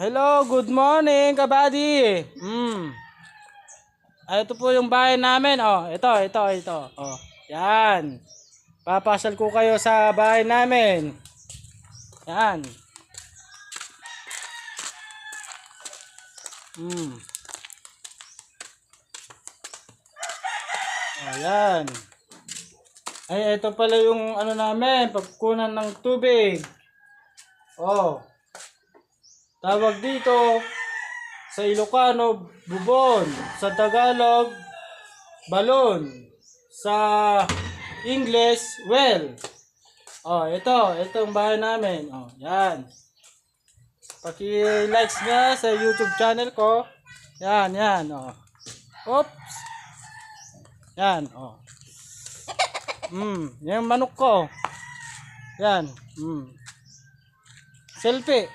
Hello, good morning, kabady. Ito po yung bahay namin. Oh, ito. Oh, yan. Papasyal ko kayo sa bahay namin. Yan. Oh, yan. Ay, ito pala yung ano namin, pagkunan ng tubig. Oh. Tawag dito sa Ilocano, bubon. Sa Tagalog, balon. Sa English, well. Oh, itong bahay namin. Oh, yan. Paki-likes nga sa YouTube channel ko. Yan, oh. Oops. Yan, oh. Yan yung manok ko. Yan. Selfie.